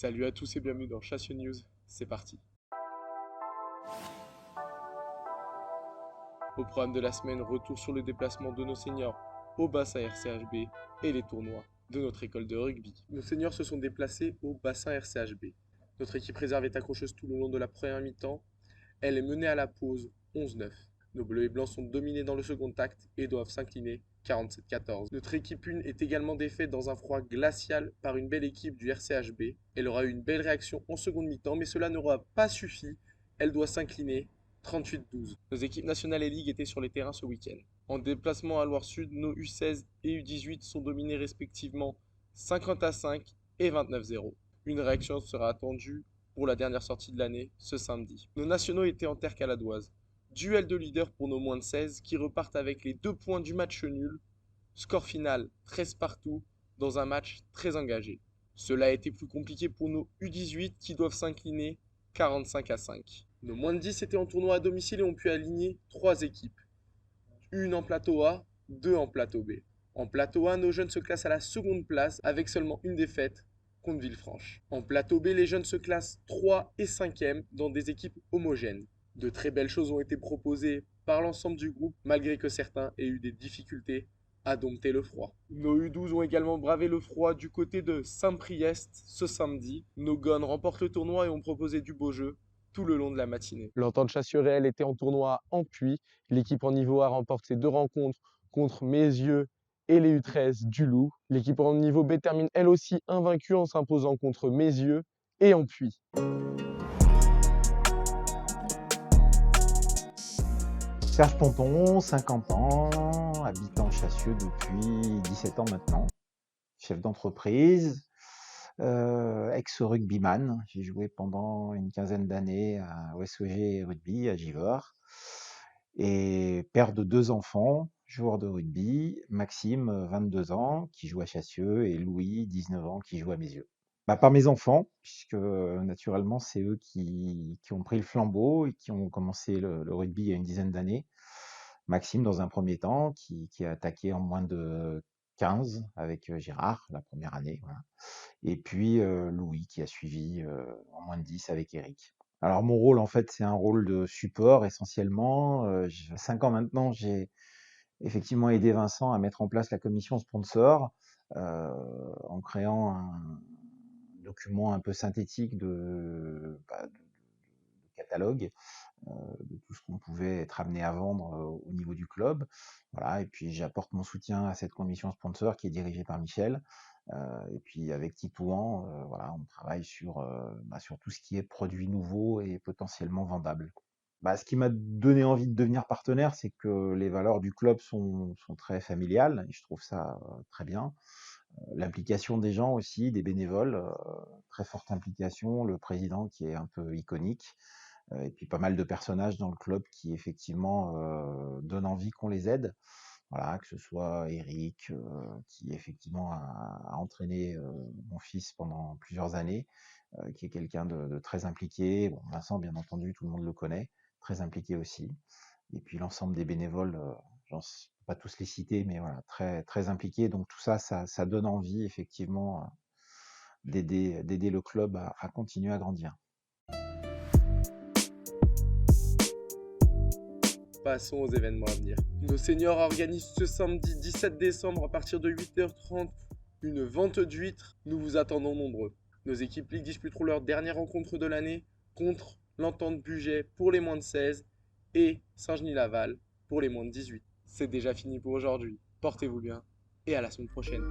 Salut à tous et bienvenue dans Chassio News, c'est parti. Au programme de la semaine, retour sur le déplacement de nos seniors au bassin RCHB et les tournois de notre école de rugby. Nos seniors se sont déplacés au bassin RCHB. Notre équipe réserve est accrocheuse tout le long de la première mi-temps. Elle est menée à la pause 11-9. Nos bleus et blancs sont dominés dans le second acte et doivent s'incliner 47-14. Notre équipe 1 est également défaite dans un froid glacial par une belle équipe du RCHB. Elle aura eu une belle réaction en seconde mi-temps, mais cela n'aura pas suffi. Elle doit s'incliner 38-12. Nos équipes nationales et ligue étaient sur les terrains ce week-end. En déplacement à Loire-Sud, nos U16 et U18 sont dominés respectivement 50-5 et 29-0. Une réaction sera attendue pour la dernière sortie de l'année ce samedi. Nos nationaux étaient en terre caladoise. Duel de leader pour nos moins de 16 qui repartent avec les 2 points du match nul. Score final 13 partout dans un match très engagé. Cela a été plus compliqué pour nos U18 qui doivent s'incliner 45-5. Nos moins de 10 étaient en tournoi à domicile et ont pu aligner 3 équipes. Une en plateau A, 2 en plateau B. En plateau A, nos jeunes se classent à la seconde place avec seulement une défaite contre Villefranche. En plateau B, les jeunes se classent 3 et 5e dans des équipes homogènes. De très belles choses ont été proposées par l'ensemble du groupe, malgré que certains aient eu des difficultés à dompter le froid. Nos U12 ont également bravé le froid du côté de Saint-Priest ce samedi. Nos Gones remportent le tournoi et ont proposé du beau jeu tout le long de la matinée. L'Entente Chassieux-Réel était en tournoi en Puy. L'équipe en niveau A remporte ses 2 rencontres contre Mézieux et les U13 du Loup. L'équipe en niveau B termine elle aussi invaincue en s'imposant contre Mézieux et en Puy. Serge Ponton, 50 ans, habitant Chassieux depuis 17 ans maintenant, chef d'entreprise, ex-rugbyman. J'ai joué pendant une quinzaine d'années à OSOG Rugby à Givors et père de 2 enfants, joueurs de rugby, Maxime, 22 ans, qui joue à Chassieux, et Louis, 19 ans, qui joue à Mézieux. Par mes enfants, puisque naturellement c'est eux qui ont pris le flambeau et qui ont commencé le rugby il y a une dizaine d'années. Maxime, dans un premier temps, qui a attaqué en moins de 15 avec Gérard, la première année. Voilà. Et puis Louis, qui a suivi en moins de 10 avec Eric. Alors mon rôle, en fait, c'est un rôle de support essentiellement. J'ai 5 ans maintenant, j'ai effectivement aidé Vincent à mettre en place la commission sponsor en créant un document un peu synthétique de catalogue de tout ce qu'on pouvait être amené à vendre au niveau du club. Voilà, et puis j'apporte mon soutien à cette commission sponsor qui est dirigée par Michel. Et puis avec Titouan, voilà, on travaille sur tout ce qui est produits nouveaux et potentiellement vendables. Ce qui m'a donné envie de devenir partenaire, c'est que les valeurs du club sont très familiales, et je trouve ça très bien. L'implication des gens aussi, des bénévoles, très forte implication, le président qui est un peu iconique, et puis pas mal de personnages dans le club qui effectivement donnent envie qu'on les aide. Voilà, que ce soit Eric, qui effectivement a entraîné mon fils pendant plusieurs années, qui est quelqu'un de très impliqué. Bon, Vincent, bien entendu, tout le monde le connaît, très impliqué aussi. Et puis l'ensemble des bénévoles, j'en sais pas tous les citer, mais voilà, très, très impliqués. Donc tout ça, ça donne envie effectivement d'aider le club à continuer à grandir. Passons aux événements à venir. Nos seniors organisent ce samedi 17 décembre à partir de 8h30 une vente d'huîtres. Nous vous attendons nombreux. Nos équipes Ligue disputeront leur dernière rencontre de l'année contre l'Entente Bugey pour les moins de 16 et Saint-Genis-Laval pour les moins de 18. C'est déjà fini pour aujourd'hui. Portez-vous bien et à la semaine prochaine.